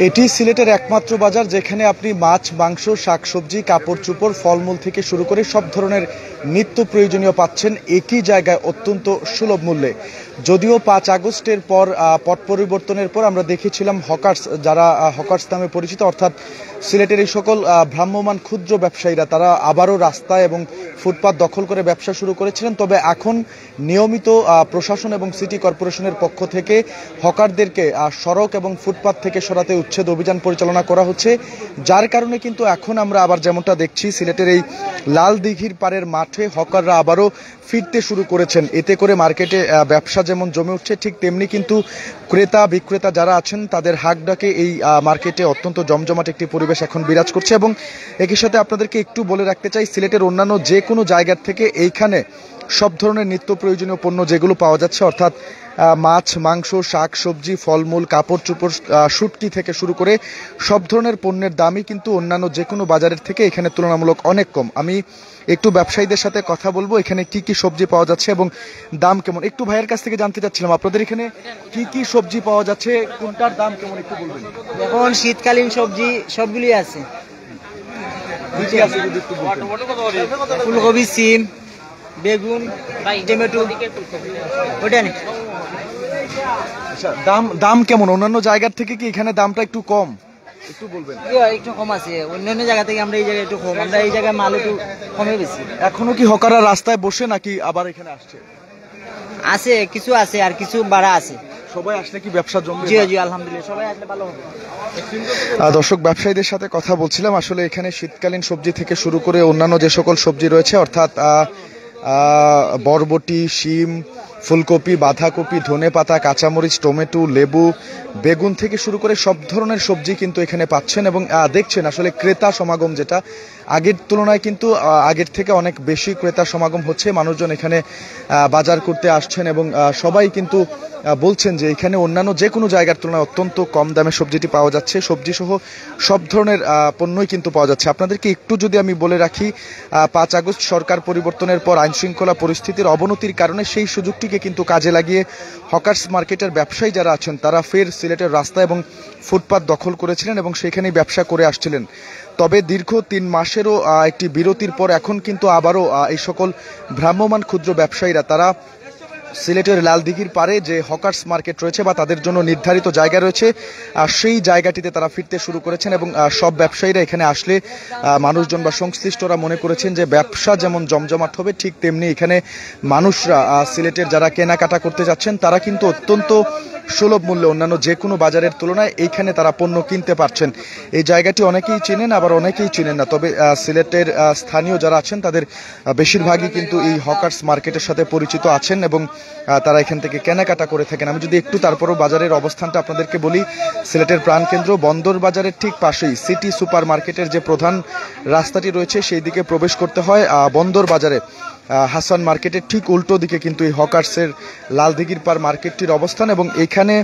এটি সিলেটের একমাত্র বাজার যেখানে আপনি মাছ, মাংস, শাকসবজি, কাপড় চোপড়, ফলমূল থেকে শুরু করে সব ধরনের নিত্য প্রয়োজনীয় পাচ্ছেন একই জায়গায় অত্যন্ত সুলভ মূল্যে। যদিও 5 আগস্টের পর পট পরিবর্তনের পর আমরা দেখেছিলাম হকার্স, যারা হকার্স নামে পরিচিত, অর্থাৎ সিলেটের এই সকল ভ্রাম্যমান ক্ষুদ্র ব্যবসায়ীরা তারা আবারও রাস্তা এবং ফুটপাত দখল করে ব্যবসা শুরু করেছিলেন। তবে এখন নিয়মিত প্রশাসন এবং সিটি কর্পোরেশনের পক্ষ থেকে হকারদেরকে সড়ক এবং ফুটপাত থেকে সরাতে উচ্ছেদ অভিযান পরিচালনা করা হচ্ছে, যার কারণে কিন্তু এখন আমরা আবার যেমনটা দেখছি সিলেটের এই লাল দিঘির পাড়ের মাঠে হকাররা আবারও ফিরতে শুরু করেছেন। এতে করে মার্কেটে ব্যবসা যেমন জমে উঠছে, ঠিক তেমনি কিন্তু ক্রেতা বিক্রেতা যারা আছেন তাদের হাক ডাকে এই মার্কেটে অত্যন্ত জমজমাট একটি পরিবেশ এখন বিরাজ করছে। এবং একই সাথে আপনাদেরকে একটু বলে রাখতে চাই, সিলেটের অন্যান্য যে কোনো জায়গার থেকে এইখানে সব ধরনের নিত্য প্রয়োজনীয় পণ্য যেগুলো পাওয়া যাচ্ছে, অর্থাৎ মাছ, মাংস, শাক সবজি, ফলমূল, কাপড় চোপড়, শুটকি থেকে শুরু করে সব ধরনের পণ্যের দামই কিন্তু অন্যান্য যে কোনো বাজারের থেকে এখানে তুলনামূলক অনেক কম। আমি একটু ব্যবসায়ীদের সাথে কথা বলবো এখানে কি কি সবজি পাওয়া যাচ্ছে এবং দাম কেমন, একটু ভাইয়ের কাছ থেকে জানতে চাচ্ছিলাম আপনাদের এখানে কি কি সবজি পাওয়া যাচ্ছে, কোনটার দাম কেমন একটু বলবেন। এখন শীতকালীন সবজি সবগুলি আছে, ফুলকপি, সিম, বেগুন, টমেটো, ওটা নেই। আচ্ছা, দাম কেমন অন্যান্য জায়গার থেকে? কি এখানে দামটা একটু কম একটু বলবেন? একটু কম আছে অন্যান্য জায়গা থেকে, আমরা এই জায়গায় একটু কম, আমরা এই জায়গায় মাল একটু কমে বেশি। এখনো কি হকাররা রাস্তায় বসে নাকি আবার এখানে আসছে? আছে কিছু আছে আর কিছু বাড়া আছে। সবাই আসলে কি ব্যবসা জমবে? জি জি আলহামদুলিল্লাহ, সবাই আসলে ভালো হবে। দর্শক, ব্যবসায়ীদের সাথে কথা বলছিলাম। আসলে এখানে শীতকালীন সবজি থেকে শুরু করে অন্যান্য যে সকল সবজি রয়েছে, অর্থাৎ বরবটি, শিম, ফুলকপি, বাঁধাকপি, ধনেপাতা, কাঁচামরিচ, টমেটো, লেবু, বেগুন থেকে শুরু করে সব ধরনের সবজি কিন্তু এখানে পাচ্ছেন। এবং দেখছেন আসলে ক্রেতা সমাগম যেটা আগের তুলনায় কিন্তু আগের থেকে অনেক বেশি ক্রেতা সমাগম হচ্ছে। মানুষজন এখানে বাজার করতে আসছেন এবং সবাই কিন্তু বলছেন যে এখানে অন্যান্য যে কোনো জায়গার তুলনায় অত্যন্ত কম দামে সবজিটি পাওয়া যাচ্ছে। সবজি সহ সব ধরনের পণ্যই কিন্তু পাওয়া যাচ্ছে। আপনাদেরকে একটু যদি আমি বলে রাখি, 5 আগস্ট সরকার পরিবর্তনের পর আইনশৃঙ্খলা পরিস্থিতির অবনতির কারণে সেই সুযোগটিকে কিন্তু কাজে লাগিয়ে হকার্স মার্কেটের ব্যবসায়ী যারা আছেন তারা ফের সিলেটের রাস্তা এবং ফুটপাত দখল করেছিলেন এবং সেখানেই ব্যবসা করে আসছিলেন। তবে দীর্ঘ 3 মাসেরও একটি বিরতির পর এখন কিন্তু আবারও এই সকল ভ্রাম্যমান ক্ষুদ্র ব্যবসায়ীরা তারা সিলেটের লালদিঘির পারে যে হকার্স মার্কেট রয়েছে বা তাদের জন্য নির্ধারিত জায়গা রয়েছে, সেই জায়গাটিতে তারা ফিরতে শুরু করেছেন। এবং সব ব্যবসায়ীরা এখানে আসলে মানুষজন বা সংশ্লিষ্টরা মনে করেছেন যে ব্যবসা যেমন জমজমাট হবে, ঠিক তেমনি এখানে মানুষরা সিলেটের যারা কেনাকাটা করতে যাচ্ছেন তারা কিন্তু অত্যন্ত সুলভ মূল্যে অন্যান্য যে কোনো বাজারের তুলনায় এইখানে তারা পণ্য কিনতে পারছেন। এই জায়গাটি অনেকেই চেনেন, আবার অনেকেই চেনেন না। তবে সিলেটের স্থানীয় যারা আছেন তাদের বেশিরভাগই কিন্তু এই হকার্স মার্কেটের সাথে পরিচিত আছেন এবং তারা এখান থেকে কেনাকাটা করে থাকেন। আমি যদি একটু তারপরও বাজারের অবস্থানটা আপনাদেরকে বলি, সিলেটের প্রাণকেন্দ্র বন্দর বাজারের ঠিক পাশেই সিটি সুপার মার্কেটের যে প্রধান রাস্তাটি রয়েছে সেই দিকে প্রবেশ করতে হয় বন্দর বাজারে হাসান মার্কেটের ঠিক উল্টো দিকে কিন্তু এই হকার্সের লালদিঘির পার মার্কেটটির অবস্থান। এবং এখানে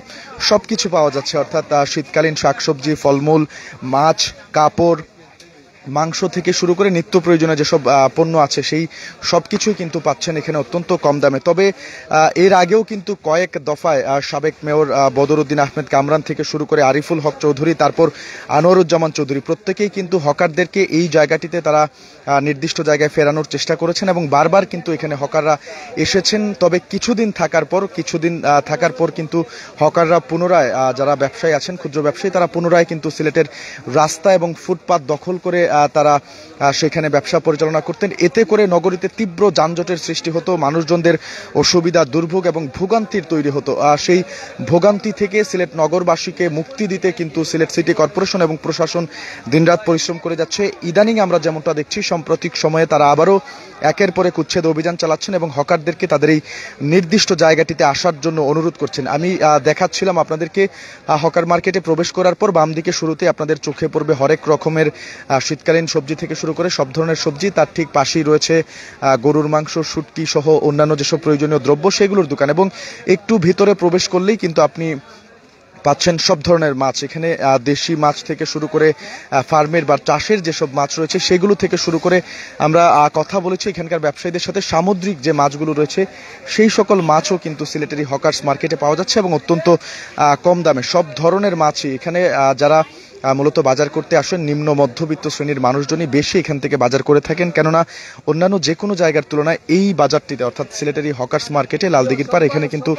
সবকিছু পাওয়া যাচ্ছে, অর্থাৎ শীতকালীন শাকসবজি, ফলমূল, মাছ, কাপড়, মাংস থেকে শুরু করে নিত্য প্রয়োজনীয় যেসব পণ্য আছে সেই সব কিছুই কিন্তু পাচ্ছেন এখানে অত্যন্ত কম দামে। তবে এর আগেও কিন্তু কয়েক দফায় সাবেক মেয়র বদরুদ্দিন আহমেদ কামরান থেকে শুরু করে আরিফুল হক চৌধুরী, তারপর আনোয়ারুজ্জামান চৌধুরী, প্রত্যেকেই কিন্তু হকারদেরকে এই জায়গাটিতে তারা নির্দিষ্ট জায়গায় ফেরানোর চেষ্টা করেছেন এবং বারবার কিন্তু এখানে হকাররা এসেছেন। তবে কিছুদিন থাকার পর কিন্তু হকাররা পুনরায়, যারা ব্যবসায়ী আছেন ক্ষুদ্র ব্যবসায়ী, তারা পুনরায় কিন্তু সিলেটের রাস্তা এবং ফুটপাত দখল করে তারা সেখানে ব্যবসা পরিচালনা করতেন। এতে করে নগরীতে তীব্র যানজটের সৃষ্টি হতো, মানুষজনদের অসুবিধা, দুর্ভোগ এবং ভোগান্তির তৈরি হতো। সেই ভোগান্তি থেকে সিলেট নগরবাসীকে মুক্তি দিতে কিন্তু সিলেট সিটি কর্পোরেশন এবং প্রশাসন দিনরাত পরিশ্রম করে যাচ্ছে। ইদানিং আমরা যেমনটা দেখছি সাম্প্রতিক সময়ে তারা আবারও একের পর এক উচ্ছেদ অভিযান চালাচ্ছেন এবং হকারদেরকে তাদের এই নির্দিষ্ট জায়গাটিতে আসার জন্য অনুরোধ করছেন। আমি দেখাচ্ছিলাম আপনাদেরকে হকার মার্কেটে প্রবেশ করার পর বাম দিকে শুরুতে আপনাদের চোখে পড়বে হরেক রকমের শীতকালীন সবজি থেকে শুরু করে সব ধরনের সবজি। তার ঠিক পাশেই রয়েছে গরুর মাংস, শুটকি সহ অন্যান্য যেসব প্রয়োজনীয় দ্রব্য সেগুলোর দোকান। এবং একটু ভিতরে প্রবেশ করলেই কিন্তু আপনি পাচ্ছেন সব ধরনের মাছ। এখানে দেশি মাছ থেকে শুরু করে ফার্মের বা চাষের যেসব মাছ রয়েছে সেগুলো থেকে শুরু করে আমরা কথা বলেছি এখানকার ব্যবসায়ীদের সাথে। সামুদ্রিক যে মাছগুলো রয়েছে সেই সকল মাছও কিন্তু সিলেটের হকার্স মার্কেটে পাওয়া যাচ্ছে এবং অত্যন্ত কম দামে। সব ধরনের মাছই এখানে যারা মূলত বাজার করতে আসেন নিম্ন মধ্যবিত্ত শ্রেণীর মানুষজনই বেশি এখান থেকে বাজার করে থাকেন, কেননা অন্যান্য যে কোনো জায়গার তুলনায় এই বাজারটিতে অর্থাৎ সিলেটের হকার্স মার্কেটে লালদিঘির পাড় এখানে কিন্তু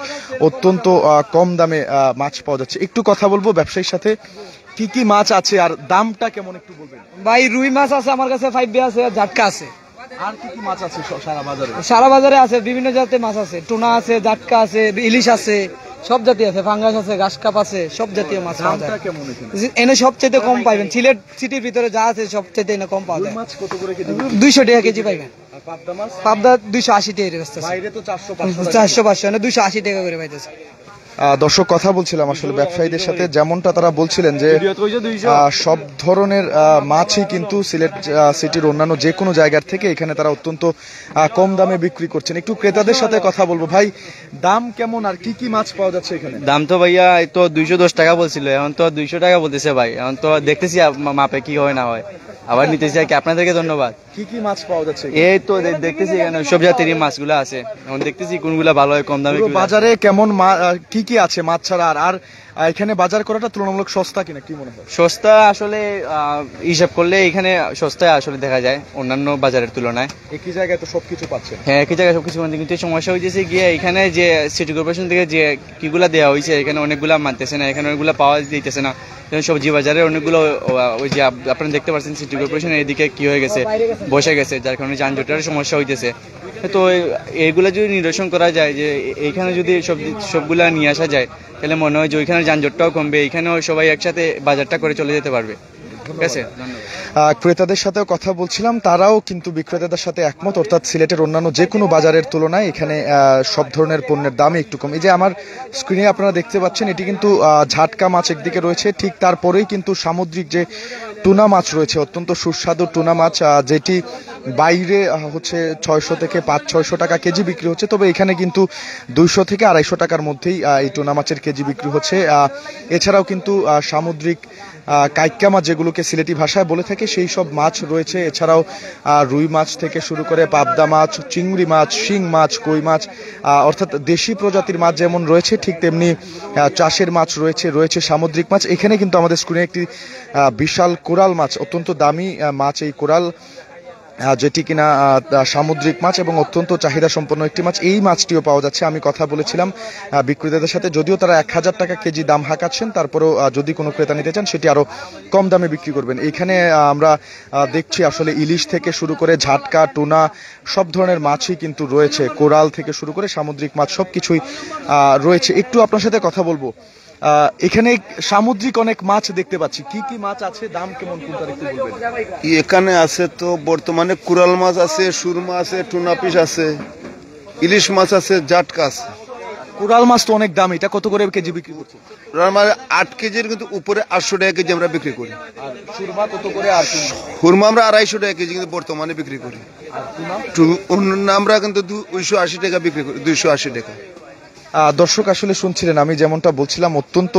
অত্যন্ত কম দামে মাছ পাওয়া যাচ্ছে। একটু কথা বলবো ব্যবসায়ীর সাথে, কি কি মাছ আছে আর দামটা কেমন একটু বলবেন। ভাই রুই মাছ আছে আমার কাছে, 5B আছে, জাটকা আছে। আর কি কি মাছ আছে সারা বাজারে? সারা বাজারে আছে বিভিন্ন জাতের মাছ আছে, টুনা আছে, জাটকা আছে, ইলিশ আছে, সব জাতীয় আছে, ফাঙ্গাস আছে, ঘাস কাপ আছে, সব জাতীয় মাছ পাওয়া যায়। এনে সবচেয়ে কম পাইবেন, সিলেট সিটির ভিতরে যা আছে সবচেয়ে এনে কম পাওয়া যায়। 200 টাকা কেজি পাইবেন। পাবদা 280 টাকা বেচতেছে, বাইরে তো 400-500, এনে 280 টাকা করে পাইতেছে। দর্শক কথা বলছিলাম আসলে ব্যবসায়ীদের সাথে, যেমনটা তারা বলছিলেন যে সব ধরনের মাছই কিন্তু সিলেট সিটির অন্যান্য যে কোনো জায়গার থেকে এখানে তারা অত্যন্ত কম দামে বিক্রি করছেন। একটু ক্রেতাদের সাথে কথা বলবো। ভাই দাম কেমন আর কি কি মাছ পাওয়া যাচ্ছে এখানে? দাম তো ভাইয়া এই তো 210 টাকা বলছিল, এখন তো 200 টাকা বলতেছে ভাই। এখন তো দেখতেছি মাপে কি হয় না হয়, আবার নিতেছি আর কি। আপনাদেরকে ধন্যবাদ। কি কি মাছ পাওয়া যাচ্ছে? এই তো দেখতেছি এখানে সব জাতেরই মাছগুলো আছে, এখন দেখতেছি কোনগুলা ভালো হয় কম দামে। বাজারে কেমন কি কি আছে মাছ ছাড়া? আর এখানে বাজার করাটা তুলনামূলক সস্তা কিনা কি মনে হয়? সস্তা আসলে হিসাব করলে এখানে সস্তায় আসলে দেখা যায় অন্যান্য বাজারের তুলনায়। একই জায়গায় তো সবকিছু পাচ্ছে। হ্যাঁ একই জায়গায় সবকিছু পাচ্ছে, কিন্তু সমস্যা হয়েছে গিয়ে এখানে যে সিটি কর্পোরেশন থেকে যে কিগুলা দেওয়া হয়েছে এখানে অনেকগুলা মানতেছে না, এখানে অনেকগুলা পাওয়া দিতেছে না। সবজি বাজারে অনেকগুলো ওই যে আপনারা দেখতে পাচ্ছেন সিটি কর্পোরেশনের এদিকে কি হয়ে গেছে, বসে গেছে, যার কারণে যানজটের সমস্যা হইতেছে। তো এইগুলা যদি নিরসন করা যায়, যে এইখানে যদি সবগুলা নিয়ে আসা যায়, তাহলে মনে হয় যে ওইখানে যানজটটাও কমবে, এখানেও সবাই একসাথে বাজারটা করে চলে যেতে পারবে। ঠিক আছে, ক্রেতাদের সাথেও কথা বলছিলাম, তারাও কিন্তু বিক্রেতাদের সাথে একমত, অর্থাৎ সিলেটের অন্যান্য যে কোনো বাজারের তুলনায় এখানে সব ধরনের পণ্যের দামই একটু কম। এই যে আমার স্ক্রিনে আপনারা দেখতে পাচ্ছেন এটি কিন্তু ঝাটকা মাছ একদিকে রয়েছে, ঠিক তারপরেই কিন্তু সামুদ্রিক যে টুনা মাছ রয়েছে, অত্যন্ত সুস্বাদু টুনা মাছ, যেটি বাইরে হচ্ছে 600 থেকে 500-600 টাকা কেজি বিক্রি হচ্ছে, তবে এখানে কিন্তু 200 থেকে 250 টাকার মধ্যেই এই টুনা মাছের কেজি বিক্রি হচ্ছে। এছাড়াও কিন্তু সামুদ্রিক কাইক্কা মাছ যেগুলোকে সিলেটি ভাষায় বলে থাকে সেই সব মাছ রয়েছে। এছাড়াও রুই মাছ থেকে শুরু করে পাবদা মাছ, চিংড়ি মাছ, শিং মাছ, কই মাছ, অর্থাৎ দেশি প্রজাতির মাছ যেমন রয়েছে ঠিক তেমনি চাষের মাছ রয়েছে সামুদ্রিক মাছ। এখানে কিন্তু আমাদের স্ক্রিনে একটি বিশাল কোরাল মাছ, অত্যন্ত দামি মাছ, এই কোরাল যেটি কিনা সামুদ্রিক মাছ এবং অত্যন্ত চাহিদা সম্পন্ন একটি মাছ, এই মাছটিও পাওয়া যাচ্ছে। আমি কথা বলেছিলাম বিক্রেতাদের সাথে, যদিও তারা 1000 টাকা কেজি দাম হাঁকাচ্ছেন, তারপরেও যদি কোনো ক্রেতা নিতে চান সেটি আরো কম দামে বিক্রি করবেন। এইখানে আমরা দেখছি আসলে ইলিশ থেকে শুরু করে ঝাটকা, টুনা সব ধরনের মাছই কিন্তু রয়েছে, কোরাল থেকে শুরু করে সামুদ্রিক মাছ সবকিছুই রয়েছে। একটু আপনার সাথে কথা বলবো, এখানে সামুদ্রিক অনেক মাছ দেখতে পাচ্ছি, কি কি মাছ আছে, দাম কেমন কোনটা একটু বলবেন? এখানে আছে তো বর্তমানে কুরাল মাছ আছে, সুরমা আছে, টুনা পিস আছে, ইলিশ মাছ আছে, জাটকা আছে। কোরাল মাছ তো অনেক দাম, এটা কত করে কেজি বিক্রি করছে? কুরাল মাছ 8 কেজির কিন্তু উপরে 800 টাকা কেজি আমরা বিক্রি করি। আর সুরমা কত করে? আর সুরমা আমরা 250 টাকা কেজি কিন্তু বর্তমানে বিক্রি করি। আর টুনা আমরা কিন্তু 280 টাকা বিক্রি করি, 280 টাকা। দর্শক আসলে শুনছিলেন আমি যেমনটা বলছিলাম, অত্যন্ত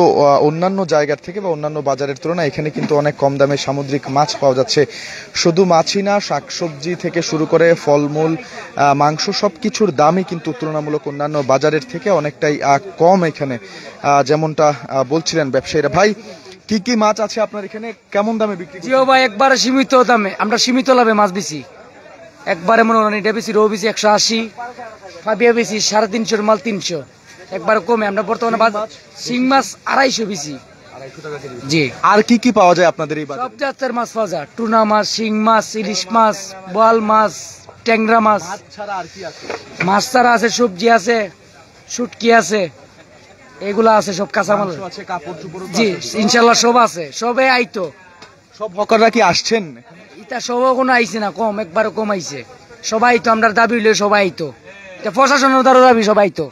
অন্যান্য জায়গার থেকে বা অন্যান্য বাজারের তুলনায় এখানে কিন্তু অনেক কম দামে সামুদ্রিক মাছ পাওয়া যাচ্ছে। শুধু মাছই না, শাকসবজি থেকে শুরু করে ফলমূল, মাংস সবকিছুর দামই কিন্তু তুলনামূলক অন্যান্য বাজারের থেকে অনেকটাই কম এখানে, যেমনটা বলছিলেন ব্যবসায়ীরা। ভাই কি কি মাছ আছে আপনার এখানে, কেমন দামে বিক্রি? জিও ভাই একবারে সীমিত দামে, আমরা সীমিত লাভে মাছ বেশি, একবারে মনে করেন এটা বেশি, রৌ বেশি 180, ফাবিয়া বেশি 350 মাল 300, একবার কমে। আমরা বর্তমানে শিং মাছ 250 বেশি। জি। আর কি কি পাওয়া যায় আপনাদের এই বাজারে? সব জাতের মাছ পাওয়া যায়, টুনা মাছ, শিং মাছ, ইলিশ মাছ, বোয়াল মাছ, ট্যাংরা মাছ। ছাড়া আর কি আছে? মাছ ছাড়া আছে, সবজি আছে, শুটকি আছে, এগুলা আছে, সব কাঁচামাল আছে, কাপড় চোপড়। জি ইনশাল্লাহ সব আছে, সবে আইতো। সব হকাররা কি আসছেন? এটা সব কোনো আইছে না, কম, একবার কম আইছে। সবাই তো আমরা দাবি হইলে সবাই আইতো, এটা প্রশাসনের দ্বারা দাবি সবাই তো।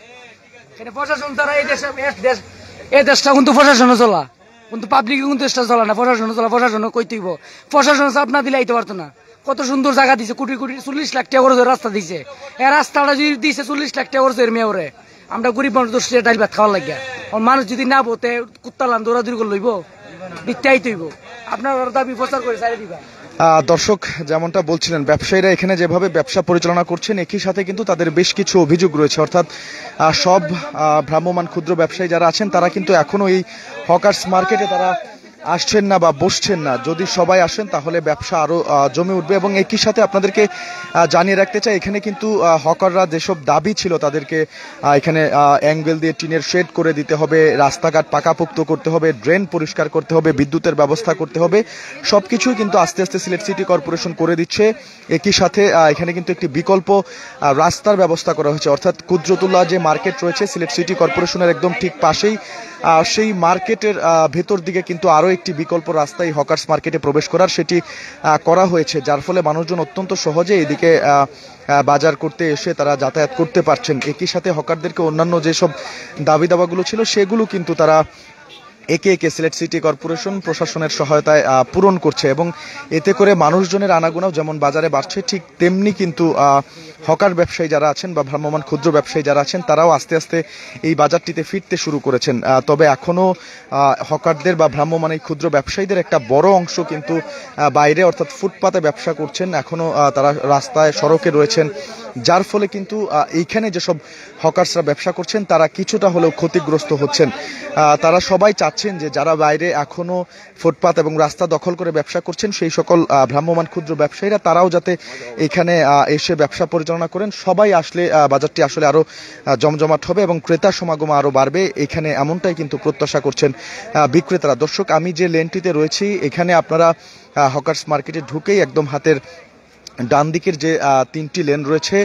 এটা প্রশাসন দ্বারা এই দেশটা কিন্তু প্রশাসনে চলা, কিন্তু পাবলিক কিন্তু দেশটা চলা না, প্রশাসনে চলা। প্রশাসন কইতেইব, প্রশাসন চাপ না দিলে আইতে পারতো না। কত সুন্দর জায়গা দিছে, কোটি কোটি 40 লাখ টাকা করে রাস্তা দিছে, এই রাস্তাটা যদি দিছে 40 লাখ টাকা করে মেয়রে, আমরা গরিব মানুষ 10 টাকা ডাল ভাত খাওয়ার লাগিয়া মানুষ যদি না বলতে কুত্তালান দৌড়াদৌড়ি করে লইব বিত্তাই তৈব আপনার দাবি প্রচার করে সাইড দিবা। দর্শক যেমনটা বলছিলেন, ব্যবসায়ীরা এখানে যেভাবে ব্যবসা পরিচালনা করছেন একই সাথে কিন্তু তাদের বেশ কিছু অভিযোগ রয়েছে, অর্থাৎ সব ভ্রাম্যমাণ ক্ষুদ্র ব্যবসায়ী যারা আছেন তারা কিন্তু এখনো এই হকার্স মার্কেটে তারা আসছেন না বা বসছেন না। যদি সবাই আসেন তাহলে ব্যবসা আরো জমে উঠবে। এবং একই সাথে আপনাদেরকে জানিয়ে রাখতে চাই, এখানে কিন্তু হকাররা যেসব দাবি ছিল তাদেরকে এখানে অ্যাঙ্গেল দিয়ে টিনের শেড করে দিতে হবে, রাস্তাঘাট পাকাপোক্ত করতে হবে, ড্রেন পরিষ্কার করতে হবে, বিদ্যুতের ব্যবস্থা করতে হবে, সবকিছুই কিন্তু আস্তে আস্তে সিলেট সিটি কর্পোরেশন করে দিচ্ছে। একই সাথে এখানে কিন্তু একটি বিকল্প রাস্তার ব্যবস্থা করা হয়েছে, অর্থাৎ কুদ্রতুল্লাহ যে মার্কেট রয়েছে সিলেট সিটি কর্পোরেশনের একদম ঠিক পাশেই, সেই মার্কেটের ভেতর দিকে কিন্তু আরো একটি বিকল্প রাস্তা এই হকার্স মার্কেটে প্রবেশ করার সেটি করা হয়েছে, যার ফলে মানুষজন অত্যন্ত সহজে এদিকে বাজার করতে এসে তারা যাতায়াত করতে পারছেন। একই সাথে হকারদেরকে অন্যান্য যেসব দাবি দাবাগুলো ছিল সেগুলো কিন্তু তারা একে একে সিলেট সিটি কর্পোরেশন প্রশাসনের সহায়তায় পূরণ করছে এবং এতে করে মানুষজনের আনাগোনাও যেমন বাজারে বাড়ছে, ঠিক তেমনি কিন্তু হকার ব্যবসায়ী যারা আছেন বা ভ্রাম্যমাণ ক্ষুদ্র ব্যবসায়ী যারা আছেন তারাও আস্তে আস্তে এই বাজারটিতে ফিরতে শুরু করেছেন। তবে এখনো হকারদের বা ভ্রাম্যমাণ এই ক্ষুদ্র ব্যবসায়ীদের একটা বড় অংশ কিন্তু বাইরে অর্থাৎ ফুটপাতে ব্যবসা করছেন, এখনো তারা রাস্তায় সড়কে রয়েছেন, যার ফলে কিন্তু এইখানে যেসব হকার্সরা ব্যবসা করছেন তারা কিছুটা হলেও ক্ষতিগ্রস্ত হচ্ছেন। তারা সবাই চাচ্ছেন যে যারা বাইরে এখনো ফুটপাত এবং রাস্তা দখল করে ব্যবসা করছেন সেই সকল ভ্রাম্যমাণ ক্ষুদ্র ব্যবসায়ীরা তারাও যাতে এখানে এসে ব্যবসা পরিচালনা করেন। সবাই আসলে বাজারটি আসলে আরো জমজমাট হবে এবং ক্রেতা সমাগম আরো বাড়বে, এখানে এমনটাই কিন্তু প্রত্যাশা করছেন বিক্রেতারা। দর্শক, আমি যে লেনটিতে রয়েছি এখানে আপনারা হকার্স মার্কেটে ঢুকেই একদম হাতের ডান দিকের যে 3টি লেন রয়েছে,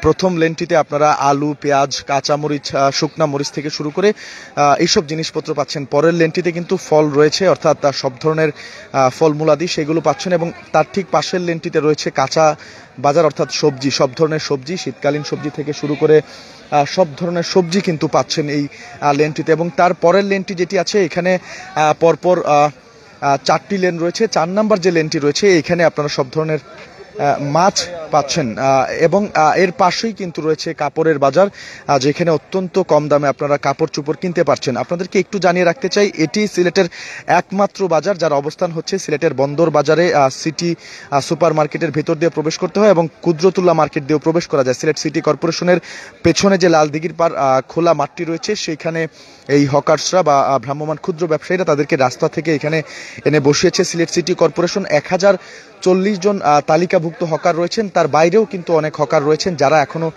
প্রথম লেনটিতে আপনারা আলু, পেঁয়াজ, কাঁচামরিচ, শুকনা মরিচ থেকে শুরু করে এইসব জিনিসপত্র পাচ্ছেন। পরের লেনটিতে কিন্তু ফল রয়েছে, অর্থাৎ সব ধরনের ফলমূলাদি সেগুলো পাচ্ছেন এবং তার ঠিক পাশের লেনটিতে রয়েছে কাঁচা বাজার, অর্থাৎ সবজি, সব ধরনের সবজি, শীতকালীন সবজি থেকে শুরু করে সব ধরনের সবজি কিন্তু পাচ্ছেন এই লেনটিতে। এবং তার পরের লেনটি যেটি আছে এখানে পরপর 4টি লেন রয়েছে। 4 নম্বর যে লেনটি রয়েছে এখানে আপনারা সব ধরনের মাছ পাচ্ছেন এবং এর পাশেই কিন্তু রয়েছে কাপড়ের বাজার, যেখানে অত্যন্ত কম দামে আপনারা কাপড় চোপড় কিনতে পারছেন। আপনাদেরকে একটু জানিয়ে রাখতে চাই, এটি সিলেটের একমাত্র বাজার যার অবস্থান হচ্ছে সিলেটের বন্দর বাজারে। সিটি সুপার মার্কেটের ভেতর দিয়ে প্রবেশ করতে হয় এবং কুদ্রতুল্লাহ মার্কেট দিয়েও প্রবেশ করা যায়। সিলেট সিটি কর্পোরেশনের পেছনে যে লাল দিঘির পার খোলা মাঠটি রয়েছে সেইখানে এই হকার্সরা বা ভ্রাম্যমাণ ক্ষুদ্র ব্যবসায়ীরা তাদেরকে রাস্তা থেকে এখানে এনে বসিয়েছে সিলেট সিটি কর্পোরেশন। 1040 জন তালিকাভুক্ত হকার রয়েছেন, তার বাইরেও কিন্তু অনেক হকার রয়েছেন যারা এখনো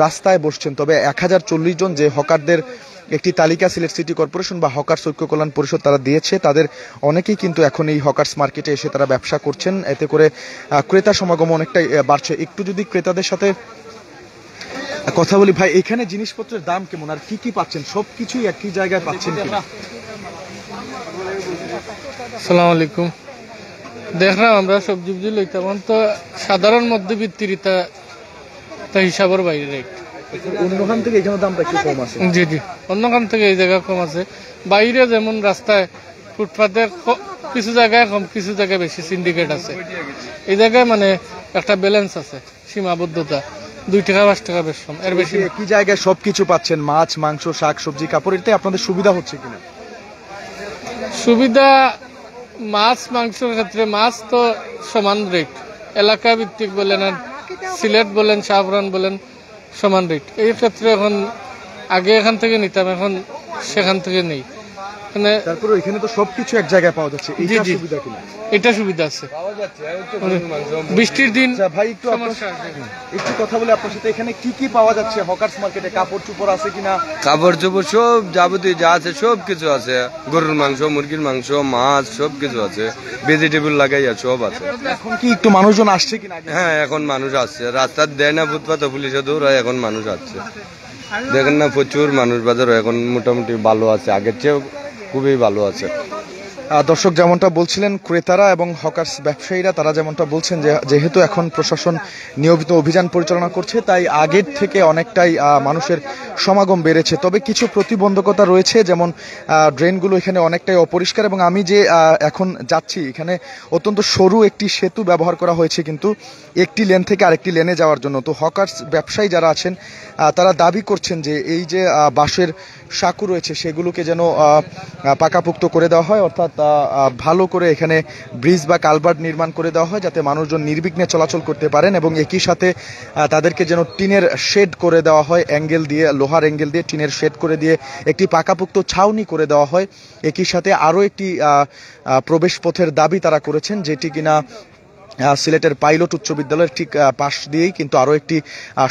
রাস্তায় বসছেন। তবে 1040 জন যে হকারদের একটি তালিকা সিলেট সিটি কর্পোরেশন বা হকার্স ঐক্য কল্যাণ পরিষদ তারা দিয়েছে, তাদের অনেকেই কিন্তু এখন এই হকার্স মার্কেটে এসে তারা ব্যবসা করছেন। এতে করে ক্রেতা সমাগম অনেকটাই বাড়ছে। একটু যদি ক্রেতাদের সাথে কথা বলি, ভাই এখানে জিনিসপত্রের দাম কেমন আর কি কি পাচ্ছেন? সবকিছুই একই জায়গায় পাচ্ছেন কিনা? আসসালামু আলাইকুম। দেখলাম আমরা সবজি লইতাম তো সাধারণ মধ্যবিত্তির তা হিসাবের বাইরে রেট। অন্যখান থেকে এখানে দামটা একটু কম আছে। জি জি, অন্যখান থেকে এই জায়গা কম আছে। বাইরে যেমন রাস্তায় ফুটপাতে কিছু জায়গায় কম, কিছু জায়গায় বেশি সিন্ডিকেট আছে। এই জায়গায় মানে একটা ব্যালেন্স আছে, সীমাবদ্ধতা। 2 টাকা 5 টাকা বেশ কম, এর বেশি। কি জায়গায় সবকিছু পাচ্ছেন, মাছ, মাংস, শাক, সবজি, কাপড়, এতে আপনাদের সুবিধা হচ্ছে কিনা? সুবিধা মাছ মাংসের ক্ষেত্রে মাছ তো সমান রেট, এলাকা ভিত্তিক বলেন আর সিলেট বলেন শাহপুরান বলেন সমান রেট। এই ক্ষেত্রে এখন আগে এখান থেকে নিতাম, এখন সেখান থেকে নেই। তারপরে এখানে তো সবকিছু এক জায়গায় পাওয়া যাচ্ছে, জি জি, এটা সুবিধা আছে। বৃষ্টির দিন ভাই একটু কথা বলে আপনার সাথে, এখানে কি কি পাওয়া যাচ্ছে হকার্স মার্কেটে? কাপড় চোপড় আছে কিনা? কাপড় চোপড় সব যাবতীয় যা আছে সব কিছু আছে, গরুর মাংস, মুরগির মাংস, মাছ সব কিছু আছে, ভেজিটেবল লাগাইয়া সব আছে। এখন কি একটু মানুষজন আসছে কিনা? হ্যাঁ, এখন মানুষ আসছে, রাস্তার দেয় না ফুটপাত, পুলিশে দৌড়ায়, এখন মানুষ আসছে। দেখেন না প্রচুর মানুষ, বাজার এখন মোটামুটি ভালো আছে, আগের চেয়ে খুবই ভালো আছে। দর্শক যেমনটা বলছিলেন, ক্রেতারা এবং হকার্স ব্যবসায়ীরা তারা যেমনটা বলছেন যে যেহেতু এখন প্রশাসন নিয়মিত অভিযান পরিচালনা করছে, তাই আগের থেকে অনেকটাই মানুষের সমাগম বেড়েছে। তবে কিছু প্রতিবন্ধকতা রয়েছে, যেমন ড্রেনগুলো এখানে অনেকটাই অপরিষ্কার, এবং আমি যে এখন যাচ্ছি এখানে অত্যন্ত সরু একটি সেতু ব্যবহার করা হয়েছে কিন্তু একটি লেন থেকে আরেকটি লেনে যাওয়ার জন্য। তো হকার্স ব্যবসায়ী যারা আছেন তারা দাবি করছেন যে এই যে বাঁশের সাঁকু রয়েছে সেগুলোকে যেন পাকাপোক্ত করে দেওয়া হয়, অর্থাৎ ভালো করে এখানে ব্রিজ বা কালভার্ট নির্মাণ করে দেওয়া হয় যাতে মানুষজন নির্বিঘ্নে চলাচল করতে পারেন, এবং একই সাথে তাদেরকে যেন টিনের শেড করে দেওয়া হয়, অ্যাঙ্গেল দিয়ে, লোহার অ্যাঙ্গেল দিয়ে টিনের শেড করে দিয়ে একটি পাকাপোক্ত ছাউনি করে দেওয়া হয়। একই সাথে আরও একটি প্রবেশ পথের দাবি তারা করেছেন, যেটি কিনা সিলেটের পাইলট উচ্চ বিদ্যালয়ের ঠিক পাশ দিয়েই কিন্তু আরও একটি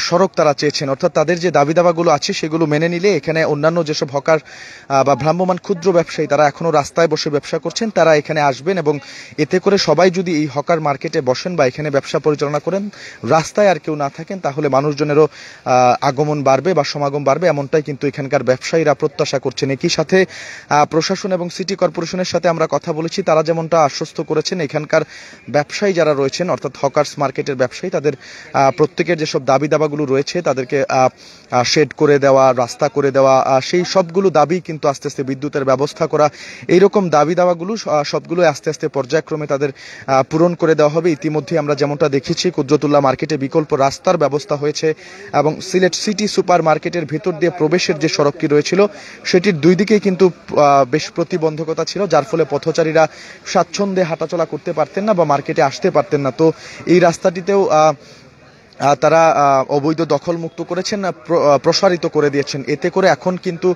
সড়ক তারা চেয়েছেন। অর্থাৎ তাদের যে দাবি দাবাগুলো আছে সেগুলো মেনে নিলে এখানে অন্যান্য যেসব হকার বা ভ্রাম্যমাণ ক্ষুদ্র ব্যবসায়ী তারা এখনও রাস্তায় বসে ব্যবসা করছেন, তারা এখানে আসবেন, এবং এতে করে সবাই যদি এই হকার মার্কেটে বসেন বা এখানে ব্যবসা পরিচালনা করেন, রাস্তায় আর কেউ না থাকেন, তাহলে মানুষজনেরও আগমন বাড়বে বা সমাগম বাড়বে, এমনটাই কিন্তু এখানকার ব্যবসায়ীরা প্রত্যাশা করছেন। একই সাথে প্রশাসন এবং সিটি কর্পোরেশনের সাথে আমরা কথা বলেছি, তারা যেমনটা আশ্বস্ত করেছেন এখানকার ব্যবসায়ী যারা রয়েছেন, অর্থাৎ হকার্স মার্কেটের ব্যবসায়ী, তাদের প্রত্যেকের যেসব দাবি দাবাগুলো রয়েছে, তাদেরকে শেড করে দেওয়া, রাস্তা করে দেওয়া, সেই সবগুলো দাবি কিন্তু আস্তে আস্তে বিদ্যুতের ব্যবস্থা করা, এইরকম দাবি দাবাগুলো সবগুলো আস্তে আস্তে পর্যায়ক্রমে তাদের পূরণ করে দেওয়া হবে। ইতিমধ্যে আমরা যেমনটা দেখেছি কুদরতুল্লাহ মার্কেটে বিকল্প রাস্তার ব্যবস্থা হয়েছে, এবং সিলেট সিটি সুপার মার্কেটের ভিতর দিয়ে প্রবেশের যে সড়কটি রয়েছিল সেটির দুই দিকেই কিন্তু বেশ প্রতিবন্ধকতা ছিল, যার ফলে পথচারীরা স্বাচ্ছন্দ্যে হাঁটাচলা করতে পারতেন না বা মার্কেটে আসতে পারতেন না। তো এই রাস্তাটিতেও তারা অবৈধ দখল মুক্ত করেছেন, প্রসারিত করে দিয়েছেন। এতে করে এখন কিন্তু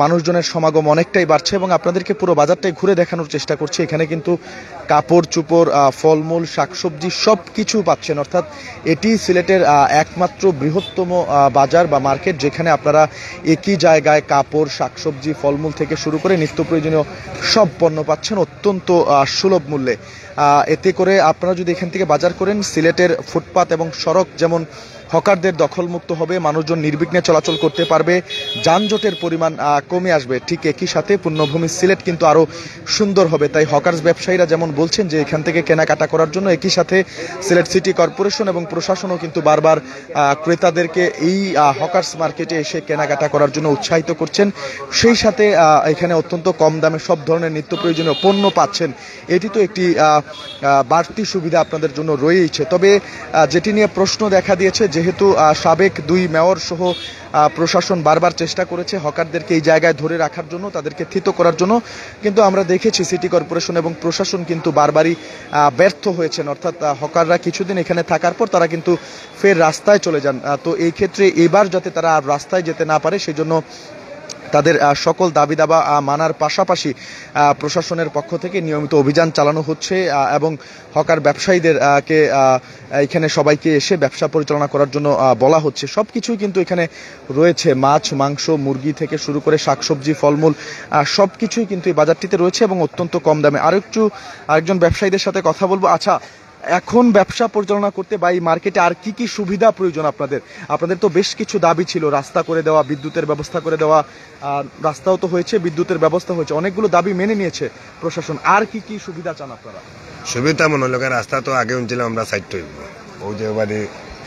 মানুষজনের সমাগম অনেকটাই বাড়ছে, এবং আপনাদেরকে পুরো বাজারটাই ঘুরে দেখানোর চেষ্টা করছি। এখানে কিন্তু কাপড় চোপড়, ফলমূল, শাকসবজি সব কিছু পাচ্ছেন। অর্থাৎ এটি সিলেটের একমাত্র বৃহত্তম বাজার বা মার্কেট, যেখানে আপনারা একই জায়গায় কাপড়, শাকসবজি, ফলমূল থেকে শুরু করে নিত্য প্রয়োজনীয় সব পণ্য পাচ্ছেন অত্যন্ত সুলভ মূল্যে। এতে করে আপনারা যদি এখান থেকে বাজার করেন, সিলেটের ফুটপাত এবং সড়ক যেমন হকারদের দখলমুক্ত হবে, মানুষজন নির্বিঘ্নে চলাচল করতে পারবে, যানজটের পরিমাণ কমে আসবে, ঠিক একই সাথে পুণ্যভূমি সিলেট কিন্তু আরও সুন্দর হবে। তাই হকার্স ব্যবসায়ীরা যেমন বলছেন যে এখান থেকে কেনাকাটা করার জন্য, একই সাথে সিলেট সিটি কর্পোরেশন এবং প্রশাসনও কিন্তু বারবার ক্রেতাদেরকে এই হকার্স মার্কেটে এসে কেনাকাটা করার জন্য উৎসাহিত করছেন। সেই সাথে এখানে অত্যন্ত কম দামে সব ধরনের নিত্য প্রয়োজনীয় পণ্য পাচ্ছেন। এটি তো একটি বাড়তি সুবিধা আপনাদের জন্য রয়েছে। তবে যেটি নিয়ে প্রশ্ন দেখা দিয়েছে, যেহেতু সাবেক দুই মেয়র সহ প্রশাসন বারবার চেষ্টা করেছে হকারদেরকে এই জায়গায় ধরে রাখার জন্য, তাদেরকে থিত করার জন্য, কিন্তু আমরা দেখেছি সিটি কর্পোরেশন এবং প্রশাসন কিন্তু বারবারই ব্যর্থ হয়েছেন। অর্থাৎ হকাররা কিছুদিন এখানে থাকার পর তারা কিন্তু ফের রাস্তায় চলে যান। তো এই ক্ষেত্রে এবার যাতে তারা আর রাস্তায় যেতে না পারে, সেই জন্য তাদের সকল দাবি দাবা মানার পাশাপাশি প্রশাসনের পক্ষ থেকে নিয়মিত অভিযান চালানো হচ্ছে, এবং হকার ব্যবসায়ীদেরকে এখানে সবাইকে এসে ব্যবসা পরিচালনা করার জন্য বলা হচ্ছে। সব কিছুই কিন্তু এখানে রয়েছে, মাছ, মাংস, মুরগি থেকে শুরু করে শাকসবজি, ফলমূল সব কিছুই কিন্তু এই বাজারটিতে রয়েছে, এবং অত্যন্ত কম দামে। আরেকজন ব্যবসায়ীদের সাথে কথা বলবো। আচ্ছা, এখন ব্যবসা পরিচালনা করতে বা এই মার্কেটে আর কি কি সুবিধা প্রয়োজন আপনাদের তো বেশ কিছু দাবি ছিল, রাস্তা করে দেওয়া, বিদ্যুতের ব্যবস্থা করে দেওয়া, রাস্তাও তো হয়েছে, বিদ্যুতের ব্যবস্থা হয়েছে, অনেকগুলো দাবি মেনে নিয়েছে প্রশাসন। আর কি কি সুবিধা চান আপনারা? সুবিধা মনে হলো রাস্তা তো আগে উনছিলাম আমরা সাইড হইব, ওই যে বাড়ি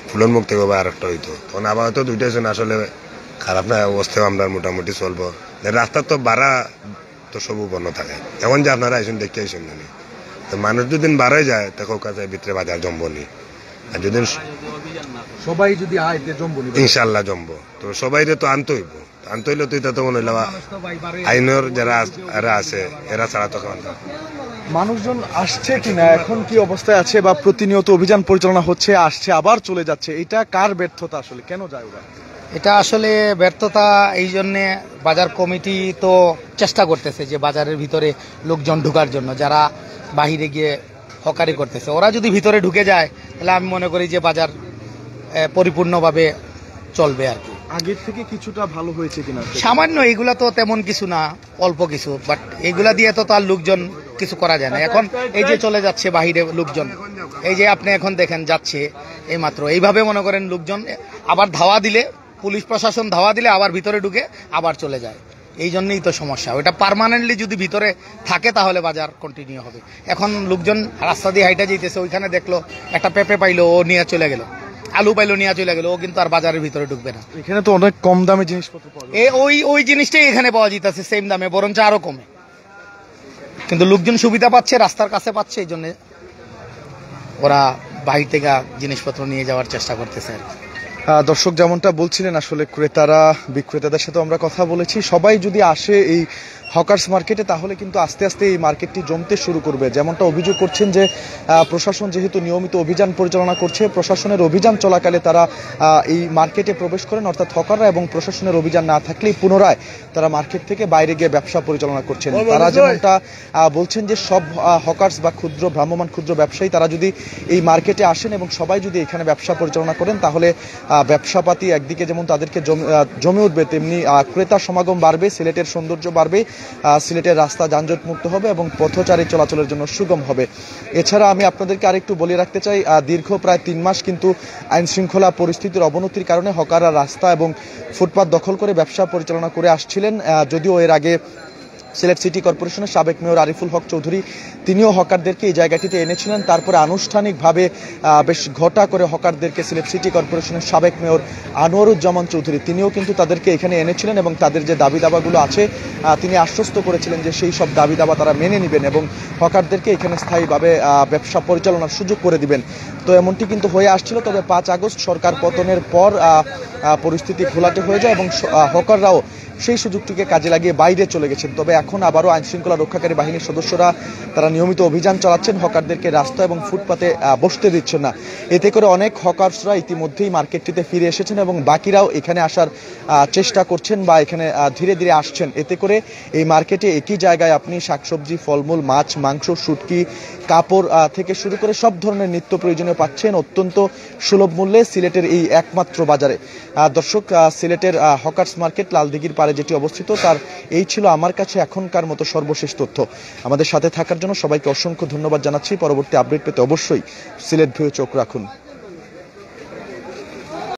ফুলন মুখ থেকে আর একটা হইতো, তখন আবার তো দুইটাই আসলে খারাপ না অবস্থায় আমরা মোটামুটি চলবো। রাস্তা তো বাড়া তো সবু বন্ধ থাকে, এখন যে আপনারা আইসুন দেখতে আইসুন জানি, তো মানুষ দুদিন বাড়াই যায় তখন কাছে ভিতরে বাজার জম্বনি, আর যদি সবাই যদি জম্বনি ইনশাল্লাহ জম্বো, তো সবাই তো আনতে হইব, আনতে হইলে তো এটা তো মনে হইলাম আইনের যারা আছে এরা ছাড়া তো মানুষজন আসছে কিনা, এখন কি অবস্থায় আছে, বা প্রতিনিয়ত অভিযান পরিচালনা হচ্ছে, আসছে আবার চলে যাচ্ছে, এটা কার ব্যর্থতা আসলে, কেন যায় ওরা? এটা আসলে ব্যর্থতা এই জন্যে, বাজার কমিটি তো চেষ্টা করতেছে যে বাজারের ভিতরে লোকজন ঢুকার জন্য, যারা বাহিরে গিয়ে হকারি করতেছে, ওরা যদি ভিতরে ঢুকে যায় তাহলে আমি মনে করি যে বাজার পরিপূর্ণভাবে চলবে আর কি। আগের থেকে কিছুটা ভালো হয়েছে কিনা? সামান্য, এগুলা তো তেমন কিছু না, অল্প কিছু, বাট এগুলা দিয়ে তো তার লোকজন কিছু করা যায় না। এখন এই যে চলে যাচ্ছে বাহিরে লোকজন, এই যে আপনি এখন দেখেন যাচ্ছে এইমাত্র, এইভাবে মনে করেন লোকজন আবার ধাওয়া দিলে, পুলিশ প্রশাসন ধাওয়া দিলে আবার ভিতরে ঢুকে আবার চলে যায়। এই জন্যই তো সমস্যা। ওটা পার্মানেন্টলি যদি ভিতরে থাকে তাহলে বাজার কন্টিনিউ হবে। এখন লোকজন রাস্তা দিয়ে হাইটা যেতেছে, ওইখানে দেখলো একটা পেঁপে পাইলো, ও নিয়ে চলে গেল, আলু পাইলো নিয়ে চলে গেল, ও কিন্তু আর বাজারের ভিতরে ঢুকবে না। এখানে তো অনেক কম দামে জিনিসপত্র পাওয়া যায়। ওই জিনিসটাই এখানে পাওয়া যেতেছে সেম দামে, বরঞ্চ আরো কমে, কিন্তু লোকজন সুবিধা পাচ্ছে, রাস্তার কাছে পাচ্ছে, এই জন্য ওরা বাইরে থেকে জিনিসপত্র নিয়ে যাওয়ার চেষ্টা করতেছে আর কি। দর্শক যেমনটা বলছিলেন, আসলে ক্রেতারা বিক্রেতাদের সাথে আমরা কথা বলেছি, সবাই যদি আসে এই হকার্স মার্কেটে তাহলে কিন্তু আস্তে আস্তে এই মার্কেটটি জমতে শুরু করবে। যেমনটা অভিযোগ করছেন যে প্রশাসন যেহেতু নিয়মিত অভিযান পরিচালনা করছে, প্রশাসনের অভিযান চলাকালে তারা এই মার্কেটে প্রবেশ করেন, অর্থাৎ হকাররা, এবং প্রশাসনের অভিযান না থাকলেই পুনরায় তারা মার্কেট থেকে বাইরে গিয়ে ব্যবসা পরিচালনা করছেন। তারা যেমনটা বলছেন যে সব হকার্স বা ক্ষুদ্র ভ্রাম্যমান ক্ষুদ্র ব্যবসায়ী তারা যদি এই মার্কেটে আসেন এবং সবাই যদি এখানে ব্যবসা পরিচালনা করেন তাহলে ব্যবসাপাতি একদিকে যেমন তাদেরকে জমে উঠবে, তেমনি ক্রেতা সমাগম বাড়বে, সিলেটের সৌন্দর্য বাড়বে, সিলেটের রাস্তা যানজট মুক্ত হবে এবং পথচারী চলাচলের জন্য সুগম হবে। এছাড়া আমি আপনাদেরকে আরেকটু বলে রাখতে চাই, দীর্ঘ প্রায় 3 মাস কিন্তু আইন শৃঙ্খলা পরিস্থিতির অবনতির কারণে হকাররা রাস্তা এবং ফুটপাত দখল করে ব্যবসা পরিচালনা করে আসছিলেন। যদিও এর আগে সিলেট সিটি কর্পোরেশনের সাবেক মেয়র আরিফুল হক চৌধুরী তিনিও হকারদেরকে এই জায়গাটিতে এনেছিলেন, তারপরে আনুষ্ঠানিকভাবে বেশ ঘটা করে হকারদেরকে সিলেট সিটি কর্পোরেশনের সাবেক মেয়র আনোয়ারুজ্জামান চৌধুরী তিনিও কিন্তু তাদেরকে এখানে এনেছিলেন এবং তাদের যে দাবি দাবাগুলো আছে তিনি আশ্বস্ত করেছিলেন যে সেই সব দাবি দাবা তারা মেনে নেবেন এবং হকারদেরকে এখানে স্থায়ীভাবে ব্যবসা পরিচালনার সুযোগ করে দিবেন। তো এমনটি কিন্তু হয়ে আসছিল, তবে 5 আগস্ট সরকার পতনের পর পরিস্থিতি ঘোলাটে হয়ে যায় এবং হকাররাও সেই সুযোগটিকে কাজে লাগিয়ে বাইরে চলে গেছেন। তবে এখন আবারও আইন শৃঙ্খলা রক্ষাকারী বাহিনীর সদস্যরা তারা নিয়মিত অভিযান চালাচ্ছেন, হকারদেরকে রাস্তা এবং ফুটপাতে বসতে দিচ্ছেন না। এতে করে অনেক হকার্সরা ইতিমধ্যেই মার্কেটটিতে ফিরে এসেছেন এবং বাকিরাও এখানে আসার চেষ্টা করছেন বা এখানে ধীরে ধীরে আসছেন। এতে করে এই মার্কেটে একই জায়গায় আপনি শাকসবজি, ফলমূল, মাছ, মাংস, শুটকি, কাপড় থেকে শুরু করে সব ধরনের নিত্য প্রয়োজনীয় পাচ্ছেন অত্যন্ত সুলভ মূল্যে সিলেটের এই একমাত্র বাজারে। দর্শক, সিলেটের হকার্স মার্কেট লালদিঘির পারে যেটি অবস্থিত, তার এই ছিল আমার কাছে এখনকার মতো সর্বশেষ তথ্য। আমাদের সাথে থাকার জন্য সবাইকে অসংখ্য ধন্যবাদ জানাচ্ছি। পরবর্তী আপডেট পেতে অবশ্যই সিলেট ভিউ চোখ রাখুন।